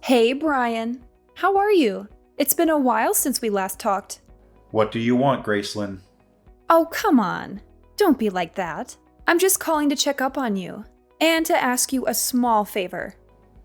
Hey, Brian. How are you? It's been a while since we last talked. What do you want, Gracelyn? Oh, come on. Don't be like that. I'm just calling to check up on you and to ask you a small favor.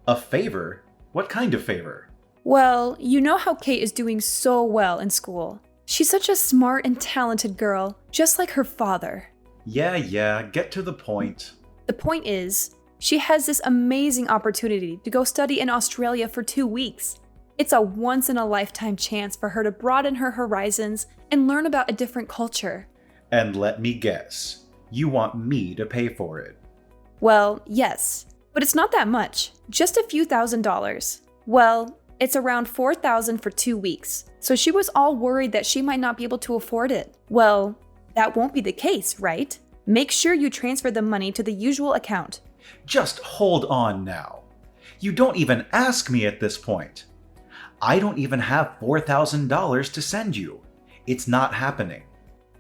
A favor? What kind of favor? Well, you know how Kate is doing so well in school. She's such a smart and talented girl, just like her father. Yeah, get to the point. The point is, she has this amazing opportunity to go study in Australia for 2 weeks. It's a once-in-a-lifetime chance for her to broaden her horizons and learn about a different culture. And let me guess, you want me to pay for it? Well, yes, but it's not that much, just a few $1,000s. Well, it's around $4,000 for 2 weeks, so she was all worried that she might not be able to afford it. Well, that won't be the case, right? Make sure you transfer the money to the usual account. Just hold on now. You don't even ask me at this point. I don't even have $4,000 to send you. It's not happening.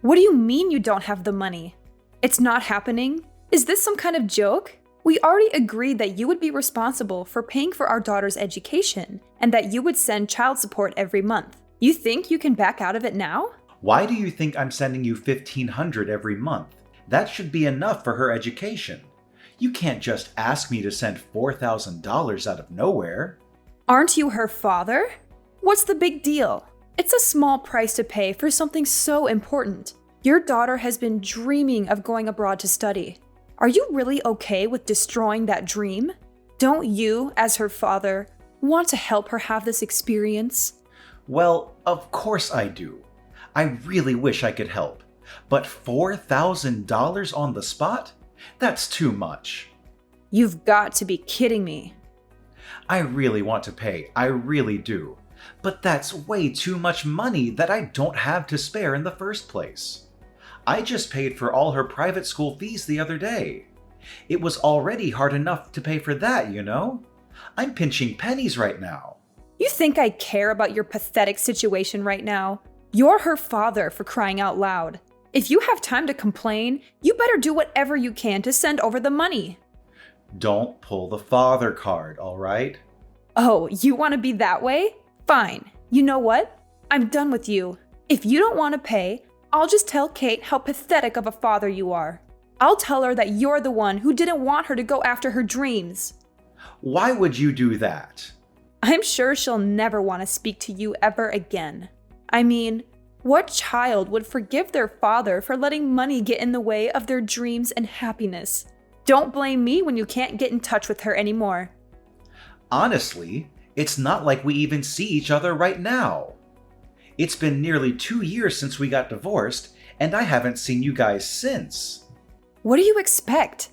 What do you mean you don't have the money? It's not happening? Is this some kind of joke? We already agreed that you would be responsible for paying for our daughter's education and that you would send child support every month. You think you can back out of it now? Why do you think I'm sending you $1,500 every month? That should be enough for her education. You can't just ask me to send $4,000 out of nowhere. Aren't you her father? What's the big deal? It's a small price to pay for something so important. Your daughter has been dreaming of going abroad to study. Are you really okay with destroying that dream? Don't you, as her father, want to help her have this experience? Well, of course I do. I really wish I could help. But $4,000 on the spot? That's too much. You've got to be kidding me. I really want to pay, I really do. But that's way too much money that I don't have to spare in the first place. I just paid for all her private school fees the other day. It was already hard enough to pay for that, you know? I'm pinching pennies right now. You think I care about your pathetic situation right now? You're her father, for crying out loud. If you have time to complain, you better do whatever you can to send over the money. Don't pull the father card, all right? Oh, you want to be that way? Fine. You know what? I'm done with you. If you don't want to pay, I'll just tell Kate how pathetic of a father you are. I'll tell her that you're the one who didn't want her to go after her dreams. Why would you do that? I'm sure she'll never want to speak to you ever again. I mean, what child would forgive their father for letting money get in the way of their dreams and happiness? Don't blame me when you can't get in touch with her anymore. Honestly, it's not like we even see each other right now. It's been nearly 2 years since we got divorced, and I haven't seen you guys since. What do you expect?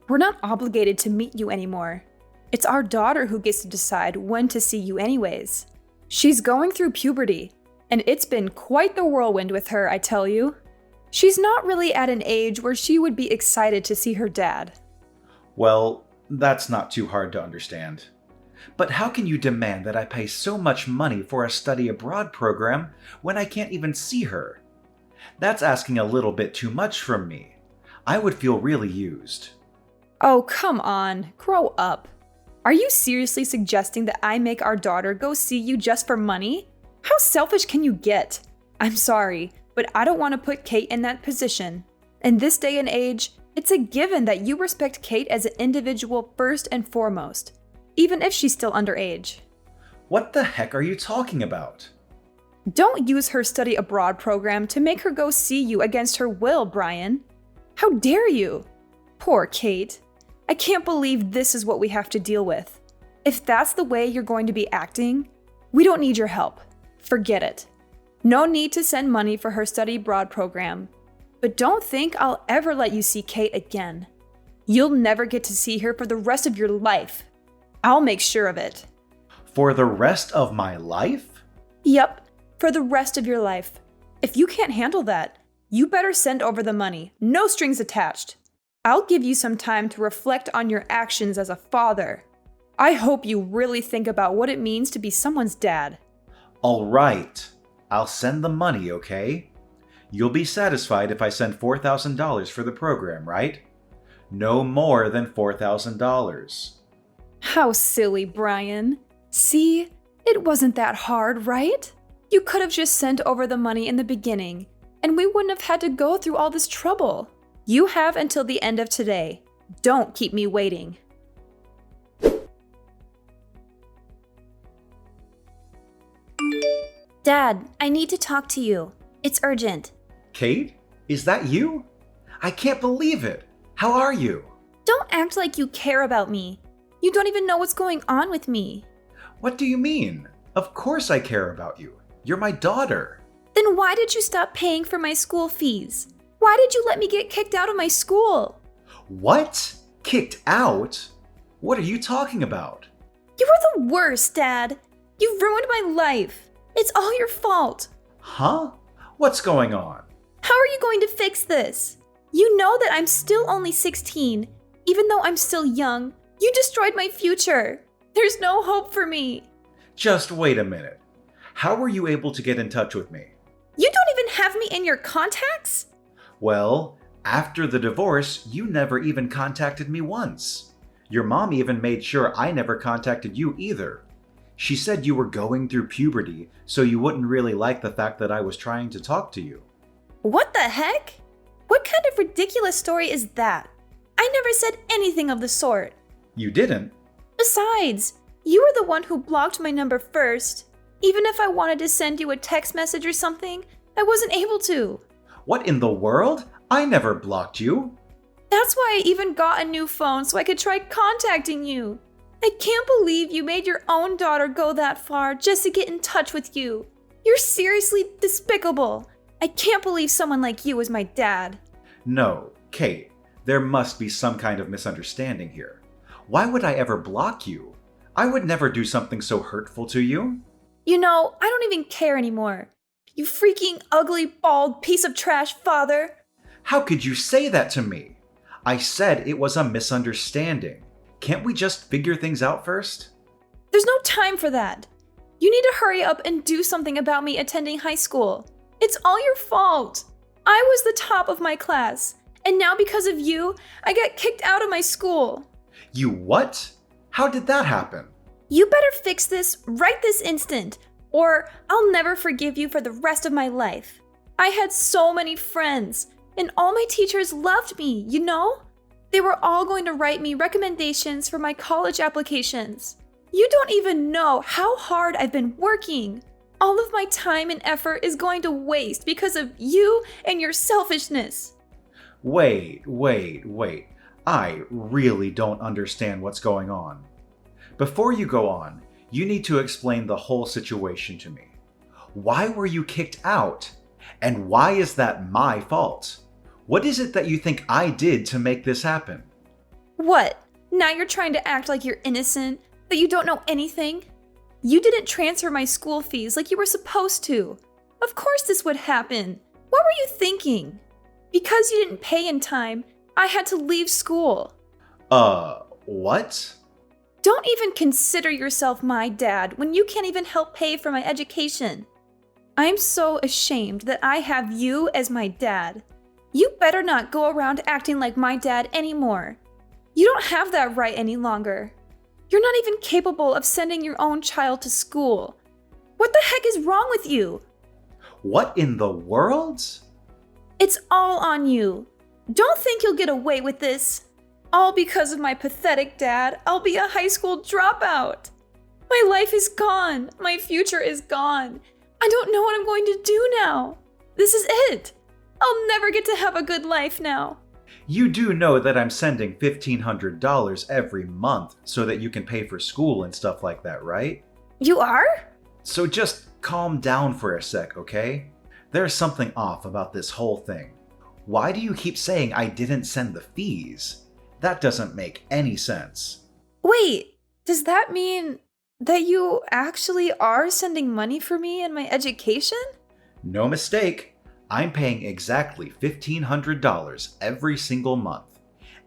We're not obligated to meet you anymore. It's our daughter who gets to decide when to see you anyways. She's going through puberty, and it's been quite the whirlwind with her, I tell you. She's not really at an age where she would be excited to see her dad. Well, that's not too hard to understand. But how can you demand that I pay so much money for a study abroad program when I can't even see her? That's asking a little bit too much from me. I would feel really used. Oh, come on. Grow up. Are you seriously suggesting that I make our daughter go see you just for money? How selfish can you get? I'm sorry, but I don't want to put Kate in that position. In this day and age, it's a given that you respect Kate as an individual first and foremost, even if she's still underage. What the heck are you talking about? Don't use her study abroad program to make her go see you against her will, Brian. How dare you? Poor Kate. I can't believe this is what we have to deal with. If that's the way you're going to be acting, we don't need your help. Forget it. No need to send money for her study abroad program. But don't think I'll ever let you see Kate again. You'll never get to see her for the rest of your life. I'll make sure of it. For the rest of my life? Yep, for the rest of your life. If you can't handle that, you better send over the money, no strings attached. I'll give you some time to reflect on your actions as a father. I hope you really think about what it means to be someone's dad. All right. I'll send the money, okay? You'll be satisfied if I send $4,000 for the program, right? No more than $4,000. How silly, Brian. See? It wasn't that hard, right? You could have just sent over the money in the beginning, and we wouldn't have had to go through all this trouble. You have until the end of today. Don't keep me waiting. Dad, I need to talk to you. It's urgent. Kate? Is that you? I can't believe it. How are you? Don't act like you care about me. You don't even know what's going on with me. What do you mean? Of course I care about you. You're my daughter. Then why did you stop paying for my school fees? Why did you let me get kicked out of my school? What? Kicked out? What are you talking about? You were the worst, Dad. You ruined my life. It's all your fault. Huh? What's going on? How are you going to fix this? You know that I'm still only 16. Even though I'm still young, you destroyed my future. There's no hope for me. Just wait a minute. How were you able to get in touch with me? You don't even have me in your contacts? Well, after the divorce, you never even contacted me once. Your mom even made sure I never contacted you either. She said you were going through puberty, so you wouldn't really like the fact that I was trying to talk to you. What the heck? What kind of ridiculous story is that? I never said anything of the sort. You didn't? Besides, you were the one who blocked my number first. Even if I wanted to send you a text message or something, I wasn't able to. What in the world? I never blocked you. That's why I even got a new phone so I could try contacting you. I can't believe you made your own daughter go that far just to get in touch with you. You're seriously despicable. I can't believe someone like you is my dad. No, Kate, there must be some kind of misunderstanding here. Why would I ever block you? I would never do something so hurtful to you. You know, I don't even care anymore. You freaking ugly, bald piece of trash, father. How could you say that to me? I said it was a misunderstanding. Can't we just figure things out first? There's no time for that. You need to hurry up and do something about me attending high school. It's all your fault. I was the top of my class, and now because of you, I got kicked out of my school. You what? How did that happen? You better fix this right this instant, or I'll never forgive you for the rest of my life. I had so many friends, and all my teachers loved me, you know? They were all going to write me recommendations for my college applications. You don't even know how hard I've been working. All of my time and effort is going to waste because of you and your selfishness. Wait. I really don't understand what's going on. Before you go on, you need to explain the whole situation to me. Why were you kicked out? And why is that my fault? What is it that you think I did to make this happen? What? Now you're trying to act like you're innocent, that you don't know anything? You didn't transfer my school fees like you were supposed to. Of course this would happen. What were you thinking? Because you didn't pay in time, I had to leave school. What? Don't even consider yourself my dad when you can't even help pay for my education. I'm so ashamed that I have you as my dad. You better not go around acting like my dad anymore. You don't have that right any longer. You're not even capable of sending your own child to school. What the heck is wrong with you? What in the world? It's all on you. Don't think you'll get away with this. All because of my pathetic dad, I'll be a high school dropout. My life is gone. My future is gone. I don't know what I'm going to do now. This is it. I'll never get to have a good life now. You do know that I'm sending $1,500 every month so that you can pay for school and stuff like that, right? You are? So just calm down for a sec, okay? There's something off about this whole thing. Why do you keep saying I didn't send the fees? That doesn't make any sense. Wait, does that mean that you actually are sending money for me and my education? No mistake. I'm paying exactly $1,500 every single month.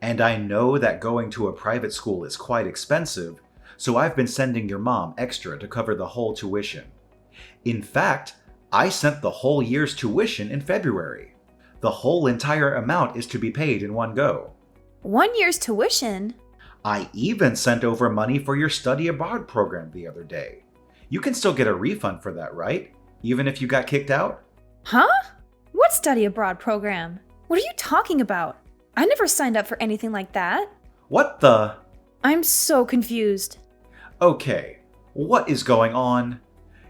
And I know that going to a private school is quite expensive, so I've been sending your mom extra to cover the whole tuition. In fact, I sent the whole year's tuition in February. The whole entire amount is to be paid in one go. 1 year's tuition? I even sent over money for your study abroad program the other day. You can still get a refund for that, right? Even if you got kicked out? Huh? What study abroad program? What are you talking about? I never signed up for anything like that. What the? I'm so confused. Okay, what is going on?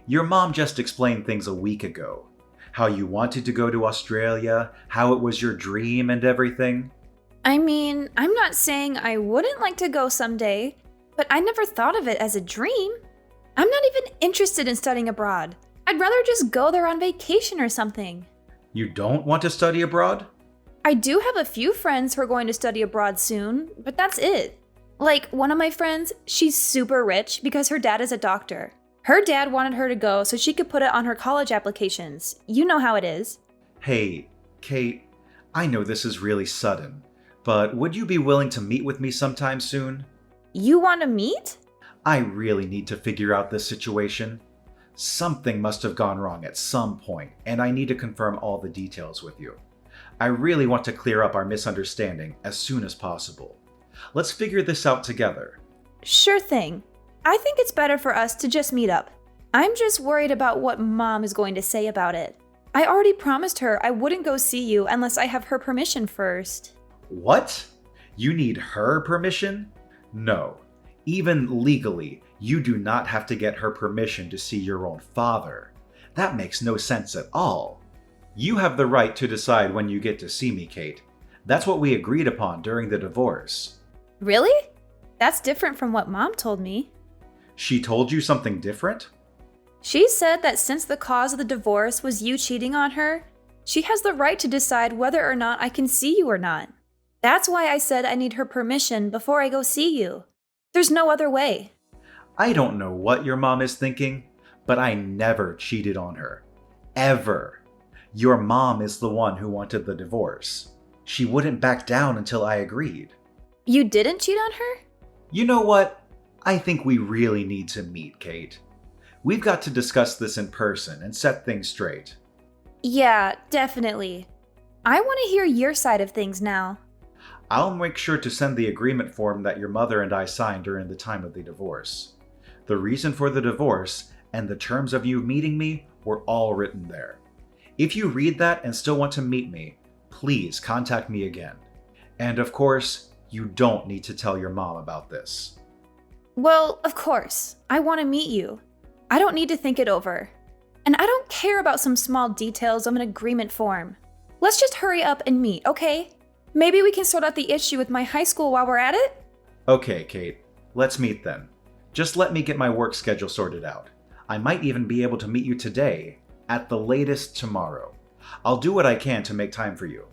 Your mom just explained things a week ago. How you wanted to go to Australia, how it was your dream and everything. I mean, I'm not saying I wouldn't like to go someday, but I never thought of it as a dream. I'm not even interested in studying abroad. I'd rather just go there on vacation or something. You don't want to study abroad? I do have a few friends who are going to study abroad soon, but that's it. Like, one of my friends, she's super rich because her dad is a doctor. Her dad wanted her to go so she could put it on her college applications. You know how it is. Hey, Kate, I know this is really sudden, but would you be willing to meet with me sometime soon? You want to meet? I really need to figure out this situation. Something must have gone wrong at some point, and I need to confirm all the details with you. I really want to clear up our misunderstanding as soon as possible. Let's figure this out together. Sure thing. I think it's better for us to just meet up. I'm just worried about what Mom is going to say about it. I already promised her I wouldn't go see you unless I have her permission first. What? You need her permission? No. Even legally, you do not have to get her permission to see your own father. That makes no sense at all. You have the right to decide when you get to see me, Kate. That's what we agreed upon during the divorce. Really? That's different from what Mom told me. She told you something different? She said that since the cause of the divorce was you cheating on her, she has the right to decide whether or not I can see you or not. That's why I said I need her permission before I go see you. There's no other way. I don't know what your mom is thinking, but I never cheated on her. Ever. Your mom is the one who wanted the divorce. She wouldn't back down until I agreed. You didn't cheat on her? You know what? I think we really need to meet, Kate. We've got to discuss this in person and set things straight. Yeah, definitely. I want to hear your side of things now. I'll make sure to send the agreement form that your mother and I signed during the time of the divorce. The reason for the divorce and the terms of you meeting me were all written there. If you read that and still want to meet me, please contact me again. And of course, you don't need to tell your mom about this. Well, of course. I want to meet you. I don't need to think it over. And I don't care about some small details of an agreement form. Let's just hurry up and meet, okay? Maybe we can sort out the issue with my high school while we're at it? Okay, Kate. Let's meet then. Just let me get my work schedule sorted out. I might even be able to meet you today, at the latest tomorrow. I'll do what I can to make time for you.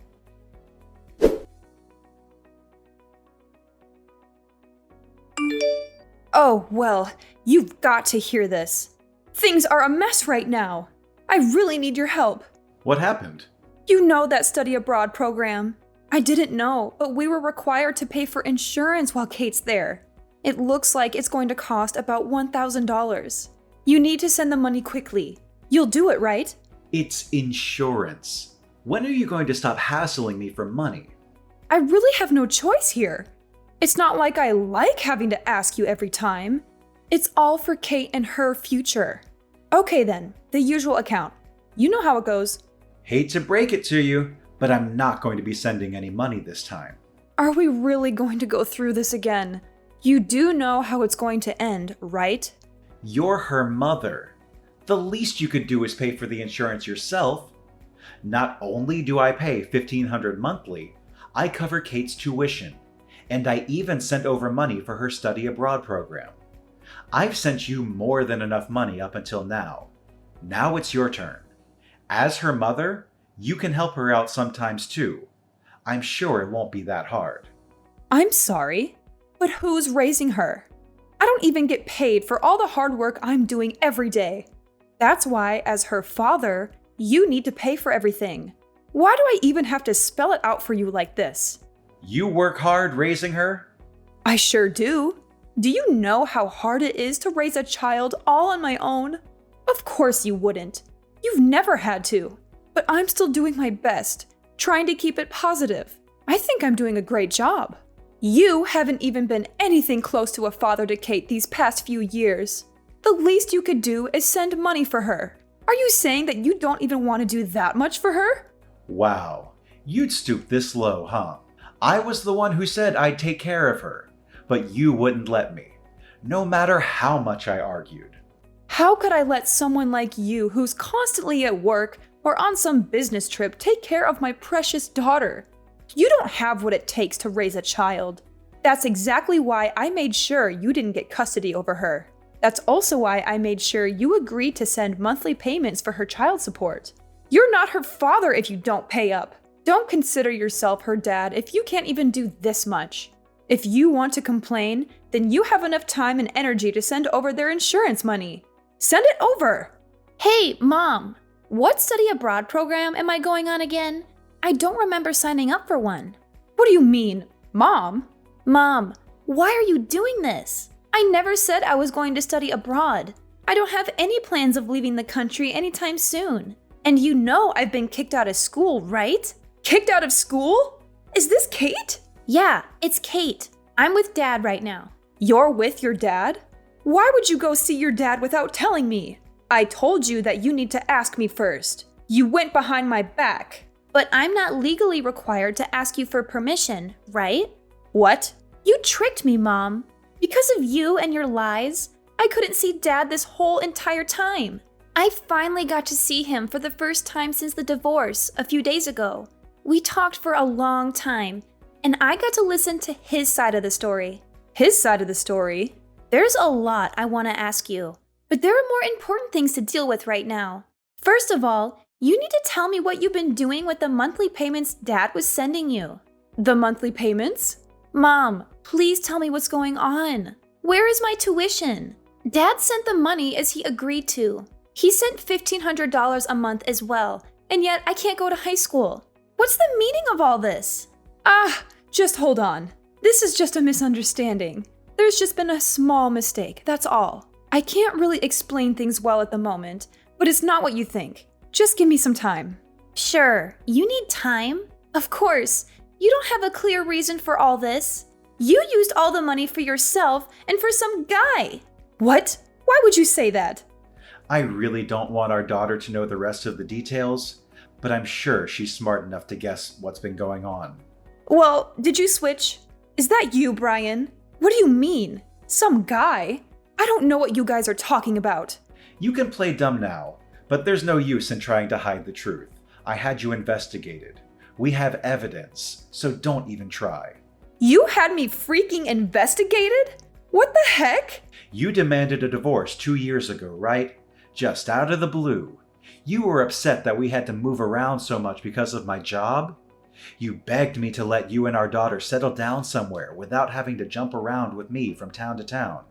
Oh, well, you've got to hear this. Things are a mess right now. I really need your help. What happened? You know that study abroad program. I didn't know, but we were required to pay for insurance while Kate's there. It looks like it's going to cost about $1,000. You need to send the money quickly. You'll do it, right? It's insurance. When are you going to stop hassling me for money? I really have no choice here. It's not like I like having to ask you every time. It's all for Kate and her future. Okay then, the usual account. You know how it goes. Hate to break it to you, but I'm not going to be sending any money this time. Are we really going to go through this again? You do know how it's going to end, right? You're her mother. The least you could do is pay for the insurance yourself. Not only do I pay $1,500 monthly, I cover Kate's tuition. And I even sent over money for her study abroad program. I've sent you more than enough money up until now. Now it's your turn. As her mother, you can help her out sometimes too. I'm sure it won't be that hard. I'm sorry, but who's raising her? I don't even get paid for all the hard work I'm doing every day. That's why, as her father, you need to pay for everything. Why do I even have to spell it out for you like this? You work hard raising her? I sure do. Do you know how hard it is to raise a child all on my own? Of course you wouldn't. You've never had to. But I'm still doing my best, trying to keep it positive. I think I'm doing a great job. You haven't even been anything close to a father to Kate these past few years. The least you could do is send money for her. Are you saying that you don't even want to do that much for her? Wow, you'd stoop this low, huh? I was the one who said I'd take care of her, but you wouldn't let me, no matter how much I argued. How could I let someone like you, who's constantly at work or on some business trip, take care of my precious daughter? You don't have what it takes to raise a child. That's exactly why I made sure you didn't get custody over her. That's also why I made sure you agreed to send monthly payments for her child support. You're not her father if you don't pay up. Don't consider yourself her dad if you can't even do this much. If you want to complain, then you have enough time and energy to send over their insurance money. Send it over! Hey, Mom, what study abroad program am I going on again? I don't remember signing up for one. What do you mean, Mom? Mom, why are you doing this? I never said I was going to study abroad. I don't have any plans of leaving the country anytime soon. And you know I've been kicked out of school, right? Kicked out of school? Is this Kate? Yeah, it's Kate. I'm with Dad right now. You're with your dad? Why would you go see your dad without telling me? I told you that you need to ask me first. You went behind my back. But I'm not legally required to ask you for permission, right? What? You tricked me, Mom. Because of you and your lies, I couldn't see Dad this whole entire time. I finally got to see him for the first time since the divorce a few days ago. We talked for a long time, and I got to listen to his side of the story. His side of the story? There's a lot I want to ask you, but there are more important things to deal with right now. First of all, you need to tell me what you've been doing with the monthly payments Dad was sending you. The monthly payments? Mom, please tell me what's going on. Where is my tuition? Dad sent the money as he agreed to. He sent $1,500 a month as well, and yet I can't go to high school. What's the meaning of all this? Just hold on. This is just a misunderstanding. There's just been a small mistake, that's all. I can't really explain things well at the moment, but it's not what you think. Just give me some time. Sure, you need time? Of course. You don't have a clear reason for all this. You used all the money for yourself and for some guy. What? Why would you say that? I really don't want our daughter to know the rest of the details, but I'm sure she's smart enough to guess what's been going on. Well, did you switch? Is that you, Brian? What do you mean? Some guy? I don't know what you guys are talking about. You can play dumb now, but there's no use in trying to hide the truth. I had you investigated. We have evidence, so don't even try. You had me freaking investigated? What the heck? You demanded a divorce 2 years ago, right? Just out of the blue. You were upset that we had to move around so much because of my job? You begged me to let you and our daughter settle down somewhere without having to jump around with me from town to town.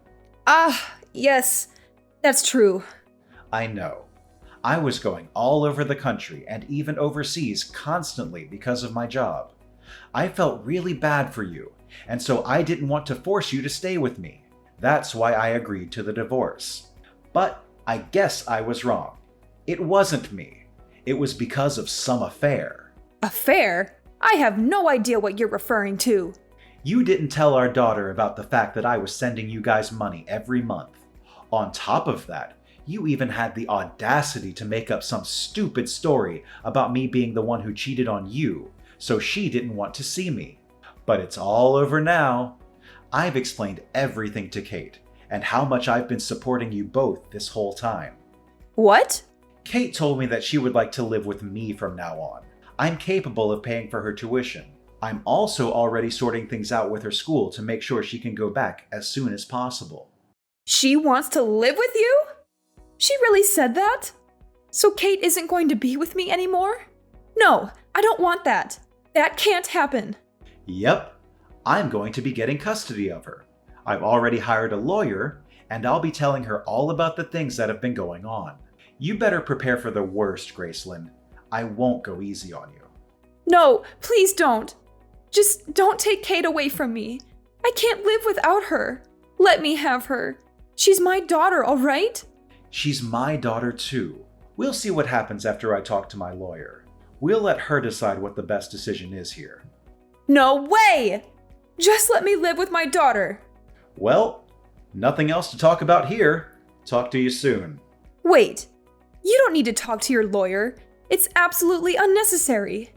Yes, that's true. I know. I was going all over the country and even overseas constantly because of my job. I felt really bad for you, and so I didn't want to force you to stay with me. That's why I agreed to the divorce. But I guess I was wrong. It wasn't me. It was because of some affair. Affair? I have no idea what you're referring to. You didn't tell our daughter about the fact that I was sending you guys money every month. On top of that, you even had the audacity to make up some stupid story about me being the one who cheated on you, so she didn't want to see me. But it's all over now. I've explained everything to Kate, and how much I've been supporting you both this whole time. What? Kate told me that she would like to live with me from now on. I'm capable of paying for her tuition. I'm also already sorting things out with her school to make sure she can go back as soon as possible. She wants to live with you? She really said that? So Kate isn't going to be with me anymore? No, I don't want that. That can't happen. Yep, I'm going to be getting custody of her. I've already hired a lawyer, and I'll be telling her all about the things that have been going on. You better prepare for the worst, Gracelyn. I won't go easy on you. No, please don't. Just don't take Kate away from me. I can't live without her. Let me have her. She's my daughter, all right? She's my daughter too. We'll see what happens after I talk to my lawyer. We'll let her decide what the best decision is here. No way! Just let me live with my daughter. Well, nothing else to talk about here. Talk to you soon. Wait, you don't need to talk to your lawyer. It's absolutely unnecessary.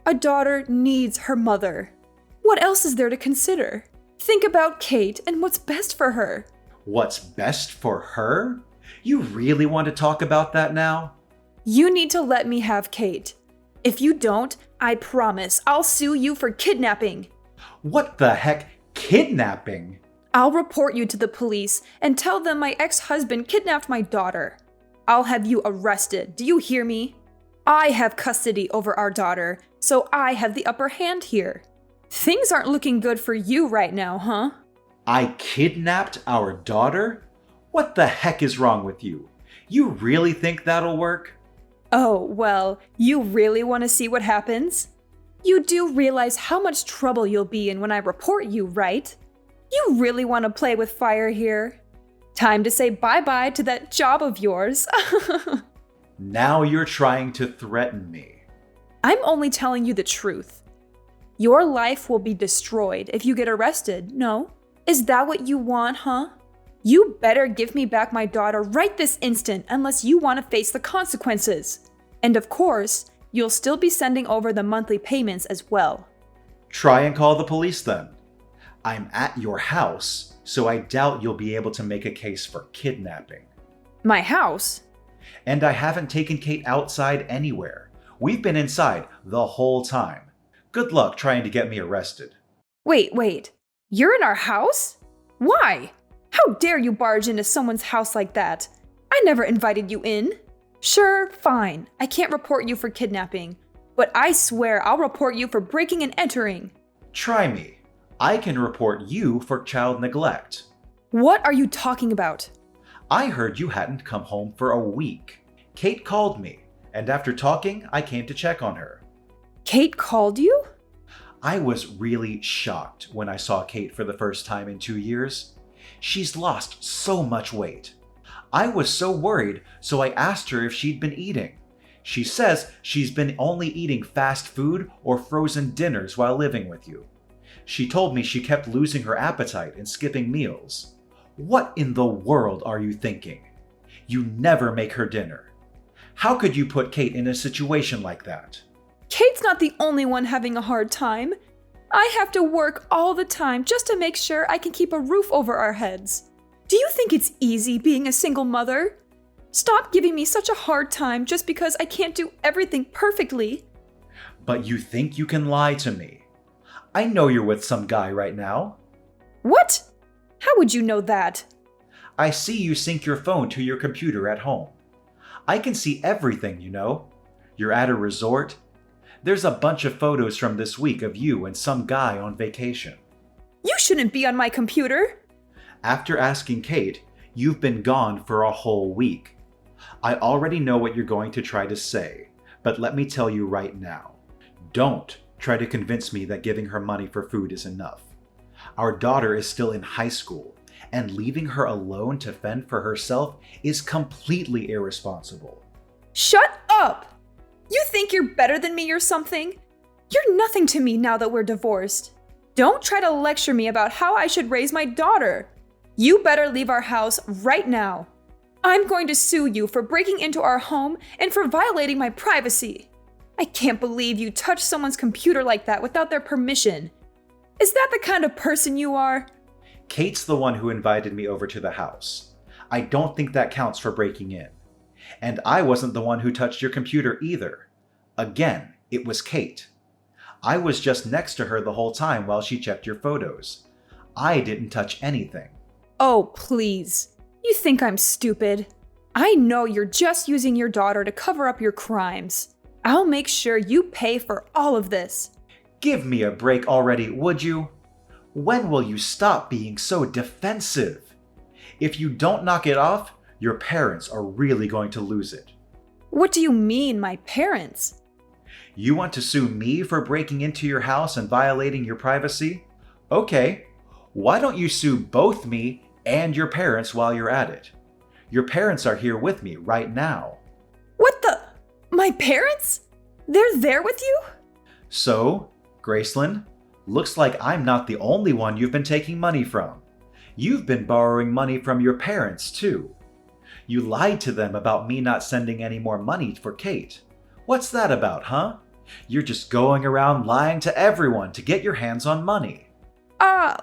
A daughter needs her mother. What else is there to consider? Think about Kate and what's best for her. What's best for her? You really want to talk about that now? You need to let me have Kate. If you don't, I promise I'll sue you for kidnapping. What the heck? Kidnapping? I'll report you to the police and tell them my ex-husband kidnapped my daughter. I'll have you arrested. Do you hear me? I have custody over our daughter, so I have the upper hand here. Things aren't looking good for you right now, huh? I kidnapped our daughter? What the heck is wrong with you? You really think that'll work? Oh, well, you really want to see what happens? You do realize how much trouble you'll be in when I report you, right? You really want to play with fire here? Time to say bye-bye to that job of yours. Now you're trying to threaten me. I'm only telling you the truth. Your life will be destroyed if you get arrested, no? Is that what you want, huh? You better give me back my daughter right this instant unless you want to face the consequences. And of course, you'll still be sending over the monthly payments as well. Try and call the police then. I'm at your house, so I doubt you'll be able to make a case for kidnapping. My house? And I haven't taken Kate outside anywhere. We've been inside the whole time. Good luck trying to get me arrested. Wait. You're in our house? Why? How dare you barge into someone's house like that? I never invited you in. Sure, fine. I can't report you for kidnapping, but I swear I'll report you for breaking and entering. Try me. I can report you for child neglect. What are you talking about? I heard you hadn't come home for a week. Kate called me, and after talking, I came to check on her. Kate called you? I was really shocked when I saw Kate for the first time in 2 years. She's lost so much weight. I was so worried, so I asked her if she'd been eating. She says she's been only eating fast food or frozen dinners while living with you. She told me she kept losing her appetite and skipping meals. What in the world are you thinking? You never make her dinner. How could you put Kate in a situation like that? Kate's not the only one having a hard time. I have to work all the time just to make sure I can keep a roof over our heads. Do you think it's easy being a single mother? Stop giving me such a hard time just because I can't do everything perfectly. But you think you can lie to me? I know you're with some guy right now. What? How would you know that? I see you sync your phone to your computer at home. I can see everything, you know. You're at a resort. There's a bunch of photos from this week of you and some guy on vacation. You shouldn't be on my computer. After asking Kate, you've been gone for a whole week. I already know what you're going to try to say, but let me tell you right now. Don't try to convince me that giving her money for food is enough. Our daughter is still in high school, and leaving her alone to fend for herself is completely irresponsible. Shut up! You think you're better than me or something? You're nothing to me now that we're divorced. Don't try to lecture me about how I should raise my daughter. You better leave our house right now. I'm going to sue you for breaking into our home and for violating my privacy. I can't believe you touched someone's computer like that without their permission. Is that the kind of person you are? Kate's the one who invited me over to the house. I don't think that counts for breaking in. And I wasn't the one who touched your computer either. Again, it was Kate. I was just next to her the whole time while she checked your photos. I didn't touch anything. Oh, please. You think I'm stupid? I know you're just using your daughter to cover up your crimes. I'll make sure you pay for all of this. Give me a break already, would you? When will you stop being so defensive? If you don't knock it off, your parents are really going to lose it. What do you mean, my parents? You want to sue me for breaking into your house and violating your privacy? Okay, why don't you sue both me and your parents while you're at it? Your parents are here with me right now. What the? My parents? They're there with you? So, Gracelyn, Looks like I'm not the only one you've been taking money from. You've been borrowing money from your parents, too. You lied to them about me not sending any more money for Kate. What's that about, huh? You're just going around lying to everyone to get your hands on money.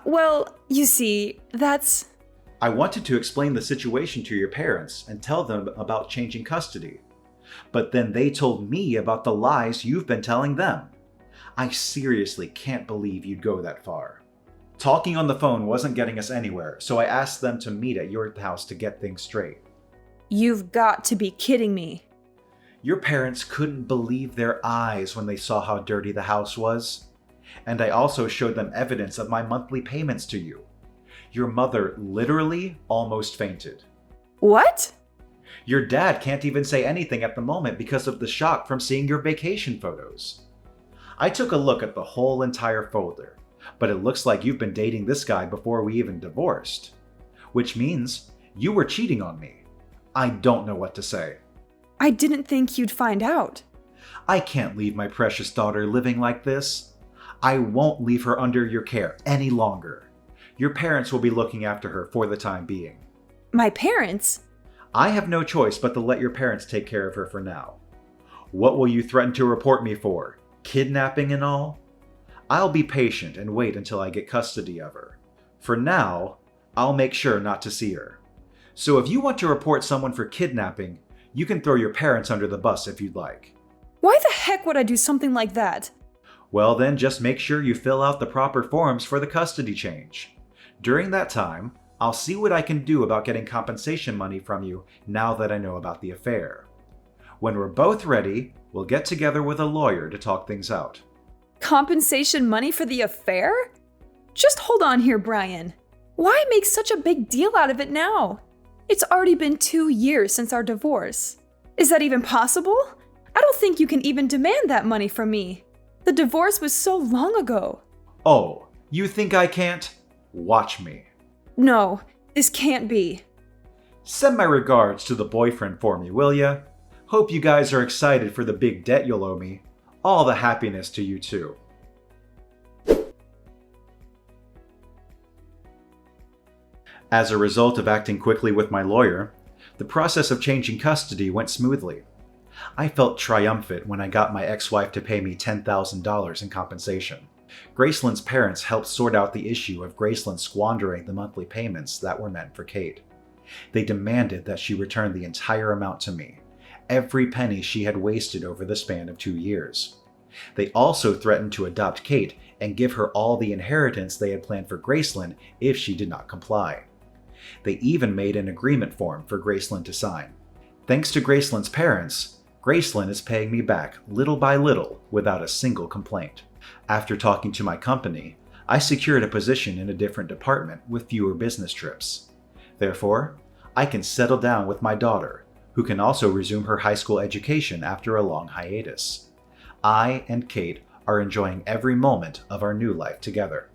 Well, you see, that's... I wanted to explain the situation to your parents and tell them about changing custody. But then they told me about the lies you've been telling them. I seriously can't believe you'd go that far. Talking on the phone wasn't getting us anywhere, so I asked them to meet at your house to get things straight. You've got to be kidding me. Your parents couldn't believe their eyes when they saw how dirty the house was. And I also showed them evidence of my monthly payments to you. Your mother literally almost fainted. What? Your dad can't even say anything at the moment because of the shock from seeing your vacation photos. I took a look at the whole entire folder, but it looks like you've been dating this guy before we even divorced. Which means you were cheating on me. I don't know what to say. I didn't think you'd find out. I can't leave my precious daughter living like this. I won't leave her under your care any longer. Your parents will be looking after her for the time being. My parents? I have no choice but to let your parents take care of her for now. What will you threaten to report me for? Kidnapping and all? I'll be patient and wait until I get custody of her. For now, I'll make sure not to see her. So if you want to report someone for kidnapping, you can throw your parents under the bus if you'd like. Why the heck would I do something like that? Well then, just make sure you fill out the proper forms for the custody change. During that time, I'll see what I can do about getting compensation money from you now that I know about the affair. When we're both ready, we'll get together with a lawyer to talk things out. Compensation money for the affair? Just hold on here, Brian. Why make such a big deal out of it now? It's already been 2 years since our divorce. Is that even possible? I don't think you can even demand that money from me. The divorce was so long ago. Oh, you think I can't? Watch me. No, this can't be. Send my regards to the boyfriend for me, will ya? Hope you guys are excited for the big debt you'll owe me. All the happiness to you too. As a result of acting quickly with my lawyer, the process of changing custody went smoothly. I felt triumphant when I got my ex-wife to pay me $10,000 in compensation. Graceland's parents helped sort out the issue of Graceland squandering the monthly payments that were meant for Kate. They demanded that she return the entire amount to me, every penny she had wasted over the span of 2 years. They also threatened to adopt Kate and give her all the inheritance they had planned for Graceland if she did not comply. They even made an agreement form for Graceland to sign. Thanks to Graceland's parents, Graceland is paying me back little by little without a single complaint. After talking to my company, I secured a position in a different department with fewer business trips. Therefore, I can settle down with my daughter, who can also resume her high school education after a long hiatus. I and Kate are enjoying every moment of our new life together.